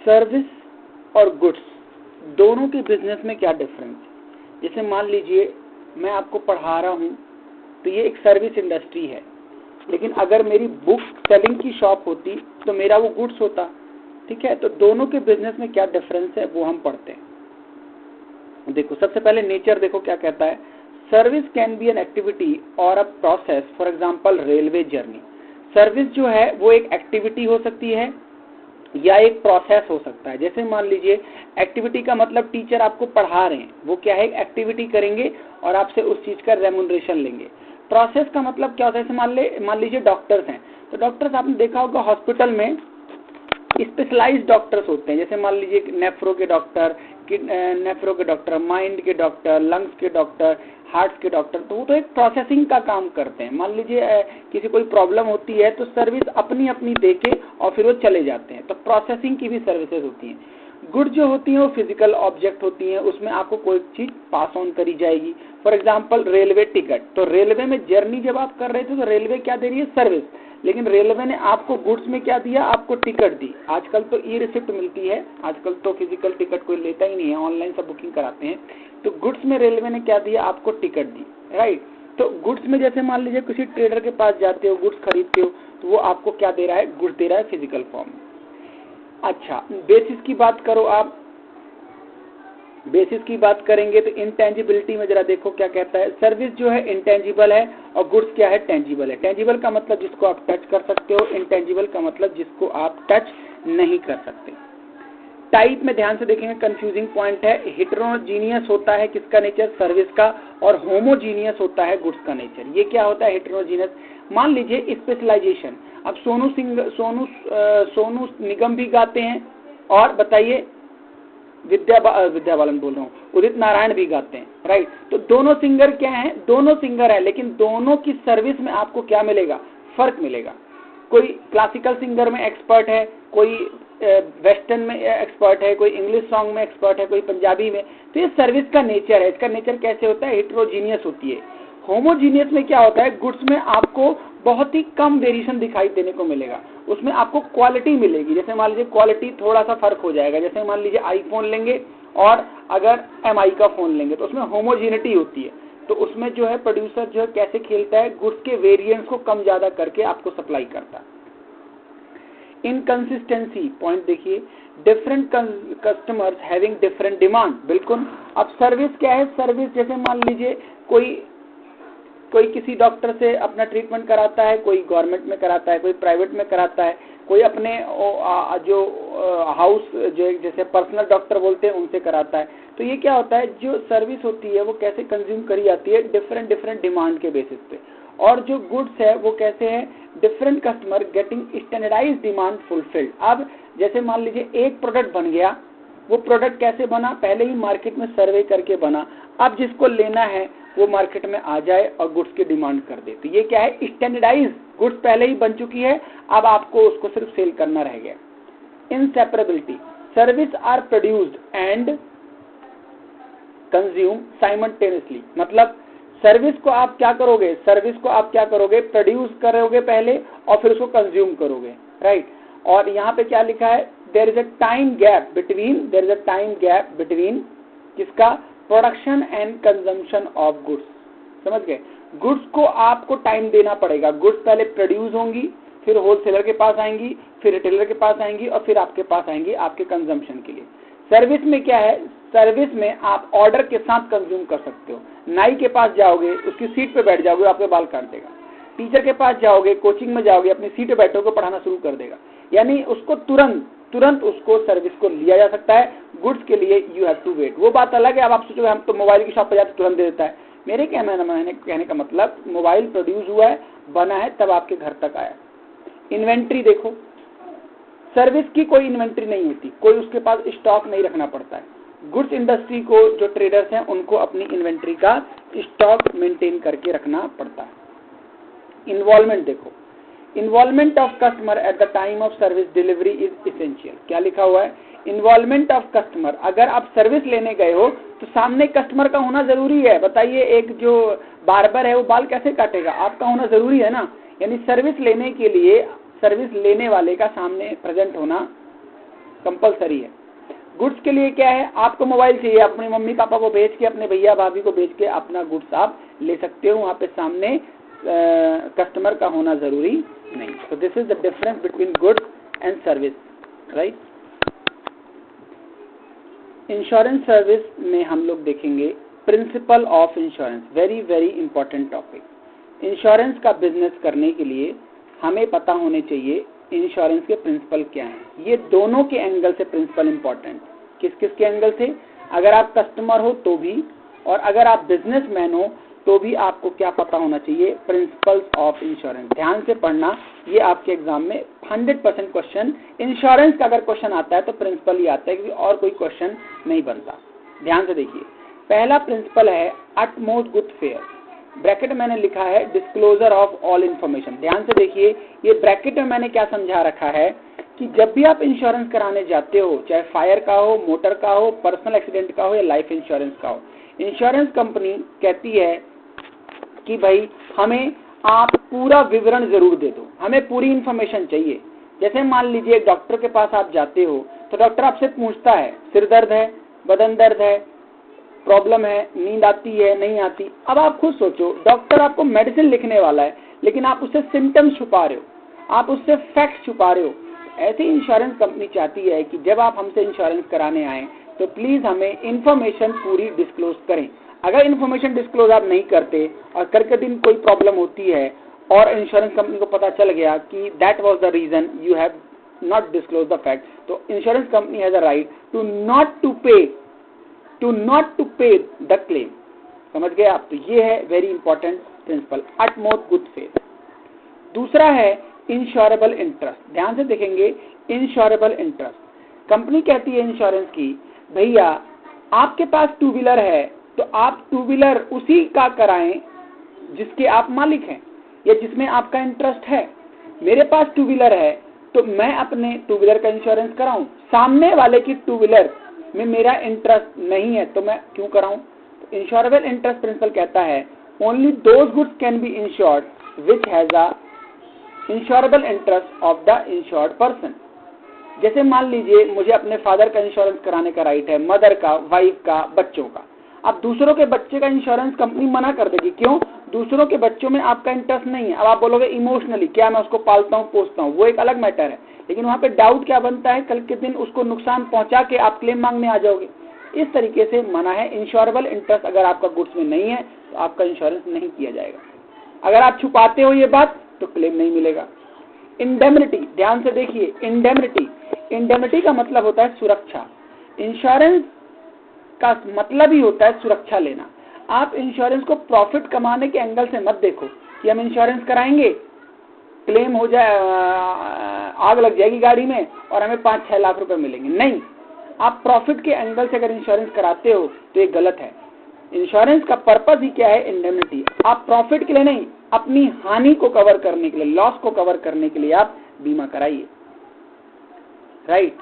Service और goods दोनों के बिजनेस में क्या डिफरेंस है? जैसे मान लीजिए मैं आपको पढ़ा रहा हूँ तो ये एक सर्विस इंडस्ट्री है, लेकिन अगर मेरी बुक सेलिंग की शॉप होती तो मेरा वो गुड्स होता, ठीक है। तो दोनों के बिजनेस में क्या डिफरेंस है वो हम पढ़ते हैं। देखो सबसे पहले नेचर देखो क्या कहता है। Service can be an activity और a process, for example railway journey. Service जो है वो एक एक्टिविटी हो सकती है या एक प्रोसेस हो सकता है। जैसे मान लीजिए एक्टिविटी का मतलब टीचर आपको पढ़ा रहे हैं, वो क्या है, एक्टिविटी करेंगे और आपसे उस चीज का रेम्यूनरेशन लेंगे। प्रोसेस का मतलब क्या होता है, जैसे मान लीजिए डॉक्टर्स हैं, तो डॉक्टर्स आपने देखा होगा हॉस्पिटल में स्पेशलाइज्ड डॉक्टर्स होते हैं। जैसे मान लीजिए नेफ्रो के डॉक्टर, माइंड के डॉक्टर, लंग्स के डॉक्टर, हार्ट के डॉक्टर, तो वो तो एक प्रोसेसिंग का काम करते हैं। मान लीजिए किसी कोई प्रॉब्लम होती है तो सर्विस अपनी अपनी देके और फिर वो चले जाते हैं, तो प्रोसेसिंग की भी सर्विसेज होती हैं। गुड जो होती है वो फिजिकल ऑब्जेक्ट होती है, उसमें आपको कोई चीज पास ऑन करी जाएगी। फॉर एग्जांपल रेलवे टिकट, तो रेलवे में जर्नी जब आप कर रहे थे तो रेलवे क्या दे रही है, सर्विस, लेकिन रेलवे ने आपको गुड्स में क्या दिया, आपको टिकट दी। आजकल तो ई रिसिप्ट मिलती है, आजकल तो फिजिकल टिकट कोई लेता ही नहीं है, ऑनलाइन सब बुकिंग कराते हैं। तो गुड्स में रेलवे ने क्या दिया, आपको टिकट दी, राइट। तो गुड्स में जैसे मान लीजिए किसी ट्रेडर के पास जाते हो, गुड्स खरीदते हो, तो वो आपको क्या दे रहा है, गुड्स दे रहा है फिजिकल फॉर्म में। अच्छा, बेसिस की बात करो आप, बेसिस की बात करेंगे तो इंटेंजिबिलिटी में जरा देखो क्या कहता है। सर्विस जो है इंटेंजिबल है और गुड्स क्या है, टेंजिबल है। टेंजिबल का मतलब जिसको आप टच कर सकते हो, इंटेंजिबल का मतलब जिसको आप टच नहीं कर सकते। टाइप में ध्यान से देखेंगे, कंफ्यूजिंग पॉइंट है। हेटेरोजीनियस होता है किसका नेचर, सर्विस का, और होमोजीनियस होता है गुड्स का नेचर। ये क्या होता है हेटेरोजीनियस, मान लीजिए स्पेशलाइजेशन। अब सोनू निगम भी गाते हैं और बताइए विद्या बालन बोल रहा हूँ, उदित नारायण भी गाते हैं, राइट। तो दोनों सिंगर क्या हैं, दोनों सिंगर है, लेकिन दोनों की सर्विस में आपको क्या मिलेगा, फर्क मिलेगा। कोई क्लासिकल सिंगर में एक्सपर्ट है, कोई वेस्टर्न में एक्सपर्ट है, कोई इंग्लिश सॉन्ग में एक्सपर्ट है, कोई पंजाबी में। तो ये सर्विस का नेचर है। इसका नेचर कैसे होता है, हेटेरोजीनियस होती है। होमोजीनियस में क्या होता है, गुड्स में आपको बहुत ही कम वेरिएशन दिखाई देने को मिलेगा, उसमें आपको क्वालिटी मिलेगी। जैसे मान लीजिए क्वालिटी थोड़ा सा फर्क हो जाएगा, जैसे मान लीजिए आईफोन लेंगे और अगर एमआई का फोन लेंगे तो उसमें होमोजीनिटी होती है। तो उसमें जो है प्रोड्यूसर जो है कैसे खेलता है, गुड्स के वेरिएंट्स को कम ज्यादा करके आपको सप्लाई करता है। इनकंसिस्टेंसी पॉइंट देखिए, different customers having different demand. बिल्कुल। अब सर्विस क्या है, सर्विस जैसे मान लीजिए कोई किसी डॉक्टर से अपना ट्रीटमेंट कराता है, कोई गवर्नमेंट में कराता है, कोई प्राइवेट में कराता है, कोई अपने जो हाउस जो जैसे पर्सनल डॉक्टर बोलते हैं उनसे कराता है। तो ये क्या होता है, जो सर्विस होती है वो कैसे कंज्यूम करी जाती है, डिफरेंट डिमांड के बेसिस पे। और जो गुड्स है वो कैसे है, different customer getting standardised demand fulfilled. अब जैसे मान लीजिए एक प्रोडक्ट बन गया, वो प्रोडक्ट कैसे बना, पहले ही मार्केट में सर्वे करके बना। अब जिसको लेना है वो मार्केट में आ जाए और गुड्स की डिमांड कर दे। तो ये क्या है, स्टैंडर्डाइज गुड्स पहले ही बन चुकी है, अब आपको उसको सिर्फ सेल करना रह गया। Inseparability, service are produced and consume simultaneously. मतलब सर्विस को आप क्या करोगे, प्रोड्यूस करोगे पहले और फिर उसको कंज्यूम करोगे, राइट। और यहाँ पे क्या लिखा है, there is a time gap between किसका, production and consumption of goods. समझ गए, गुड्स को आपको टाइम देना पड़ेगा। गुड्स पहले प्रोड्यूस होंगी, फिर होलसेलर के पास आएंगी, फिर रिटेलर के पास आएंगी और फिर आपके पास आएंगी आपके कंजम्पशन के लिए। सर्विस में क्या है, सर्विस में आप ऑर्डर के साथ कंज्यूम कर सकते हो। नाई के पास जाओगे, उसकी सीट पे बैठ जाओगे, आपके बाल काट देगा। टीचर के पास जाओगे, कोचिंग में जाओगे, अपनी सीट पे बैठोगे, पढ़ाना शुरू कर देगा। यानी उसको तुरंत उसको सर्विस को लिया जा सकता है। गुड्स के लिए यू हैव टू वेट। वो बात अलग है, अब आप सोचोगे हम तो मोबाइल की शॉप पर जाते तुरंत दे देता है। मेरे कहने का मतलब मोबाइल प्रोड्यूस हुआ है, बना है, तब आपके घर तक आया। इन्वेंट्री देखो, सर्विस की कोई इन्वेंट्री नहीं होती, कोई उसके पास स्टॉक नहीं रखना पड़ता है। गुड्स इंडस्ट्री को जो ट्रेडर्स हैं उनको अपनी इन्वेंट्री का स्टॉक मेंटेन करके रखना पड़ता है। इन्वॉल्वमेंट देखो, involvement of customer at the time of service delivery is essential. क्या लिखा हुआ है, इन्वॉल्वमेंट ऑफ कस्टमर। अगर आप सर्विस लेने गए हो तो सामने कस्टमर का होना जरूरी है। बताइए, एक जो बार्बर है वो बाल कैसे काटेगा, आपका होना जरूरी है ना। यानी सर्विस लेने के लिए सर्विस लेने वाले का सामने प्रेजेंट होना कंपलसरी है। गुड्स के लिए क्या है, आपको मोबाइल चाहिए, अपने मम्मी पापा को भेज के, अपने भैया भाभी को भेज के अपना गुड्स आप ले सकते हो, वहाँ पे सामने कस्टमर का होना जरूरी नहीं। तो this is the difference between goods and service, right. Insurance service में हम लोग देखेंगे principal of insurance, very very important topic. Insurance का बिजनेस करने के लिए हमें पता होने चाहिए इंश्योरेंस के प्रिंसिपल क्या हैं। ये दोनों के एंगल से प्रिंसिपल इंपॉर्टेंट। किस किस के एंगल से, अगर आप कस्टमर हो तो भी, और अगर आप बिजनेसमैन हो तो भी आपको क्या पता होना चाहिए, प्रिंसिपल्स ऑफ इंश्योरेंस। ध्यान से पढ़ना, ये आपके एग्जाम में 100% क्वेश्चन, इंश्योरेंस का अगर क्वेश्चन आता है तो प्रिंसिपल ही आता है, क्योंकि और कोई क्वेश्चन नहीं बनता। ध्यान से देखिए, पहला प्रिंसिपल है अटमोस्ट गुड फेयर, ब्रैकेट में मैंने लिखा है डिस्क्लोजर ऑफ ऑल इन्फॉर्मेशन। ध्यान से देखिए, ये ब्रैकेट में मैंने क्या समझा रखा है कि जब भी आप इंश्योरेंस कराने जाते हो, चाहे फायर का हो, मोटर का हो, पर्सनल एक्सीडेंट का हो या लाइफ इंश्योरेंस का हो, इंश्योरेंस कंपनी कहती है कि भाई हमें आप पूरा विवरण जरूर दे दो, हमें पूरी इन्फॉर्मेशन चाहिए। जैसे मान लीजिए एक डॉक्टर के पास आप जाते हो तो डॉक्टर आपसे पूछता है सिर दर्द है, बदन दर्द है, प्रॉब्लम है, नींद आती है, नहीं आती। अब आप खुद सोचो, डॉक्टर आपको मेडिसिन लिखने वाला है, लेकिन आप उससे सिम्टम्स छुपा रहे हो, आप उससे फैक्ट छुपा रहे हो। ऐसी इंश्योरेंस कंपनी चाहती है कि जब आप हमसे इंश्योरेंस कराने आए तो प्लीज हमें इंफॉर्मेशन पूरी डिस्क्लोज करें। अगर इंफॉर्मेशन डिस्क्लोज आप नहीं करते और करके दिन कोई प्रॉब्लम होती है और इंश्योरेंस कंपनी को पता चल गया कि that was the reason you have not disclose the fact, तो insurance company has a right to not to pay the claim. समझ गए आप? तो ये है very important principle, utmost good faith. दूसरा है इंश्योरेबल इंटरेस्ट। ध्यान से देखेंगे, इंश्योरेबल इंटरेस्ट कंपनी कहती है इंश्योरेंस की, भैया आपके पास टू व्हीलर है तो आप टू व्हीलर उसी का कराएं जिसके आप मालिक हैं या जिसमें आपका इंटरेस्ट है। मेरे पास टू व्हीलर है तो मैं अपने टू व्हीलर का इंश्योरेंस कराऊं, सामने वाले की टू व्हीलर में मेरा इंटरेस्ट नहीं है तो मैं क्यों कराऊं? तो इंश्योरेबल इंटरेस्ट प्रिंसिपल कहता है only those goods can be insured which has a insurable interest of the insured person. जैसे मान लीजिए मुझे अपने फादर का इंश्योरेंस कराने का राइट है, मदर का, वाइफ का, बच्चों का। अब दूसरों के बच्चे का इंश्योरेंस कंपनी मना कर देगी, क्यों? दूसरों के बच्चों में आपका इंटरेस्ट नहीं है। अब आप बोलोगे इमोशनली क्या मैं उसको पालता हूँ, पोसता हूँ, वो एक अलग मैटर है, लेकिन वहाँ पे डाउट क्या बनता है, कल के दिन उसको नुकसान पहुंचा के आप क्लेम मांगने आ जाओगे। इस तरीके से मना है। इंश्योरेबल इंटरेस्ट अगर आपका गुड्स में नहीं है तो आपका इंश्योरेंस नहीं किया जाएगा। अगर आप छुपाते हो ये बात तो क्लेम नहीं मिलेगा। इंडेमनिटी, ध्यान से देखिए, इंडेमनिटी का मतलब होता है सुरक्षा। इंश्योरेंस का मतलब ही होता है सुरक्षा लेना। आप इंश्योरेंस को प्रॉफिट कमाने के एंगल से मत देखो कि हम इंश्योरेंस कराएंगे, क्लेम हो जाए, आग लग जाएगी गाड़ी में और हमें 5-6 लाख रुपए मिलेंगे। नहीं, आप प्रॉफिट के एंगल से अगर इंश्योरेंस कराते हो तो ये गलत है। इंश्योरेंस का पर्पस ही क्या है? इंडेमनिटी। आप प्रॉफिट के लिए नहीं, अपनी हानि को कवर करने के लिए, लॉस को कवर करने के लिए आप बीमा कराइए, राइट।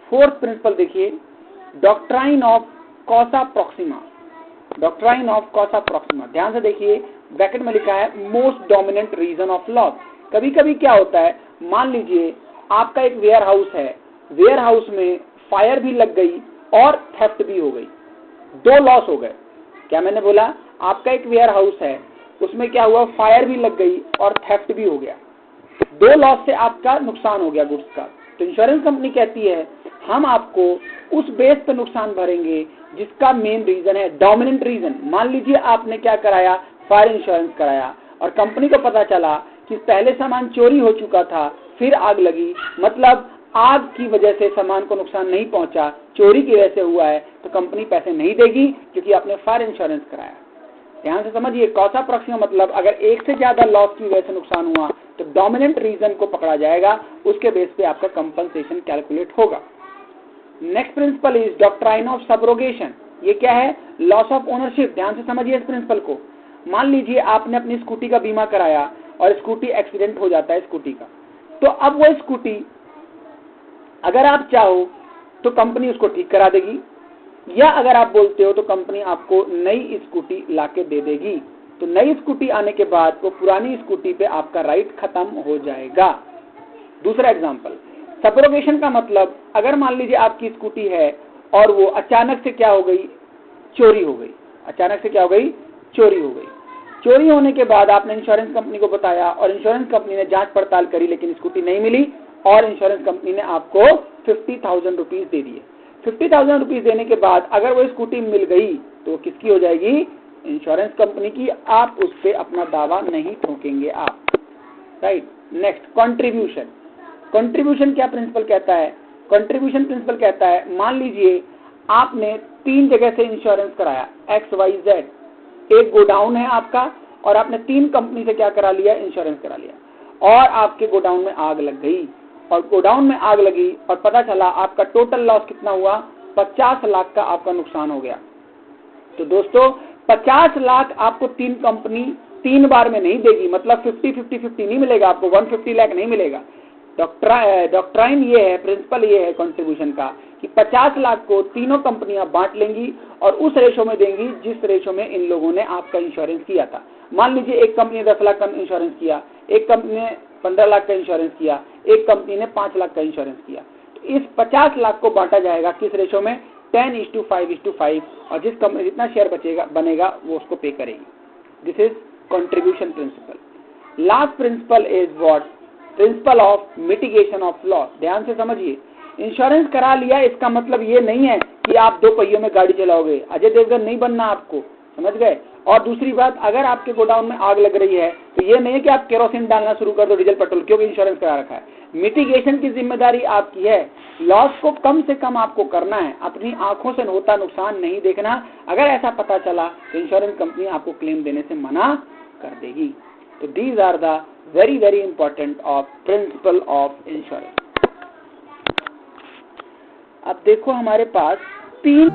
फोर्थ प्रिंसिपल देखिए, doctrine of causa proxima. Doctrine of causa proxima, ध्यान से देखिए, ब्रैकेट में लिखा है most dominant reason of loss. कभी कभी क्या होता है, मान लीजिए आपका एक वेयर हाउस है, वेयर हाउस में फायर भी लग गई और थेफ्ट भी हो गई, दो लॉस हो गए। क्या मैंने बोला? आपका एक वेयर हाउस है, उसमें क्या हुआ, फायर भी लग गई और थेफ्ट भी हो गया, दो लॉस से आपका नुकसान हो गया गुड्स का। तो इंश्योरेंस कंपनी कहती है हम आपको उस बेस पे नुकसान भरेंगे जिसका मेन रीजन है, डोमिनेंट रीजन। मान लीजिए आपने क्या कराया, फायर इंश्योरेंस कराया और कंपनी को पता चला कि पहले सामान चोरी हो चुका था, फिर आग लगी, मतलब आग की वजह से सामान को नुकसान नहीं पहुंचा, चोरी की वजह से हुआ है, तो कंपनी पैसे नहीं देगी क्योंकि आपने फायर इंश्योरेंस कराया। ध्यान से समझिए, कॉसा प्रॉक्सिमा मतलब अगर एक से ज्यादा लॉस की वजह से नुकसान हुआ तो डोमिनेंट रीजन को पकड़ा जाएगा, उसके बेस पे आपका कंपनसेशन कैलकुलेट होगा। Next principle is doctrine of subrogation. ये क्या है? Loss of ownership. ध्यान से समझिए इस प्रिंसिपल को। मान लीजिए आपने अपनी स्कूटी का बीमा कराया और स्कूटी एक्सीडेंट हो जाता है स्कूटी का, तो अब वो स्कूटी अगर आप चाहो तो कंपनी उसको ठीक करा देगी, या अगर आप बोलते हो तो कंपनी आपको नई स्कूटी लाके दे देगी। तो नई स्कूटी आने के बाद वो पुरानी स्कूटी पे आपका राइट खत्म हो जाएगा। दूसरा एग्जांपल, सब्रोगेशन का मतलब, अगर मान लीजिए आपकी स्कूटी है और वो अचानक से क्या हो गई, चोरी हो गई, अचानक से क्या हो गई, चोरी हो गई। चोरी होने के बाद आपने इंश्योरेंस कंपनी को बताया और इंश्योरेंस कंपनी ने जांच पड़ताल करी लेकिन स्कूटी नहीं मिली और इंश्योरेंस कंपनी ने आपको 50,000 रुपीज दे दिए। 50,000 रुपीज देने के बाद अगर वो स्कूटी मिल गई तो वो किसकी हो जाएगी, इंश्योरेंस कंपनी की। आप उस पर अपना दावा नहीं ठोकेंगे आप, राइट। Next, contribution. कंट्रीब्यूशन क्या प्रिंसिपल कहता है, कंट्रीब्यूशन प्रिंसिपल कहता है, मान लीजिए आपने 3 जगह से इंश्योरेंस कराया XYZ, एक गोडाउन है आपका और आपने 3 कंपनी से क्या करा लिया, इंश्योरेंस करा लिया और आपके गोडाउन में आग लग गई और गोडाउन में आग लगी और पता चला आपका टोटल लॉस कितना हुआ, 50 लाख का आपका नुकसान हो गया। तो दोस्तों 50 लाख आपको 3 कंपनी 3 बार में नहीं देगी, मतलब 50-50-50 नहीं मिलेगा आपको, 150 लाख नहीं मिलेगा। डॉक्ट्राइन ये है, प्रिंसिपल ये है कंट्रीब्यूशन का कि 50 लाख को तीनों कंपनियां बांट लेंगी और उस रेशो में देंगी जिस रेशो में इन लोगों ने आपका इंश्योरेंस किया था। मान लीजिए एक कंपनी ने 10 लाख का इंश्योरेंस किया, एक कंपनी ने 15 लाख का इंश्योरेंस किया, एक कंपनी ने 5 लाख का इंश्योरेंस किया। तो इस 50 लाख को बांटा जाएगा किस रेशो में, 10:5:5 और जिस कंपनी जितना शेयर बनेगा वो उसको पे करेगी। This is contribution principle. Last principle is what, principle of mitigation of loss. ध्यान से समझिए, इंश्योरेंस करा लिया इसका मतलब ये नहीं है कि आप 2 पहियों में गाड़ी चलाओगे, अजय देवगन नहीं बनना आपको, समझ गए। और दूसरी बात, अगर आपके गोडाउन में आग लग रही है तो ये नहीं है कि आप केरोसिन डालना शुरू कर दो, डीजल पेट्रोल, क्योंकि इंश्योरेंस करा रखा है। मिटिगेशन की जिम्मेदारी आपकी है, लॉस को कम से कम आपको करना है, अपनी आंखों से होता नुकसान नहीं देखना। अगर ऐसा पता चला तो इंश्योरेंस कंपनी आपको क्लेम देने से मना कर देगी। तो these are the very very important of principle of insurance. अब देखो हमारे पास 3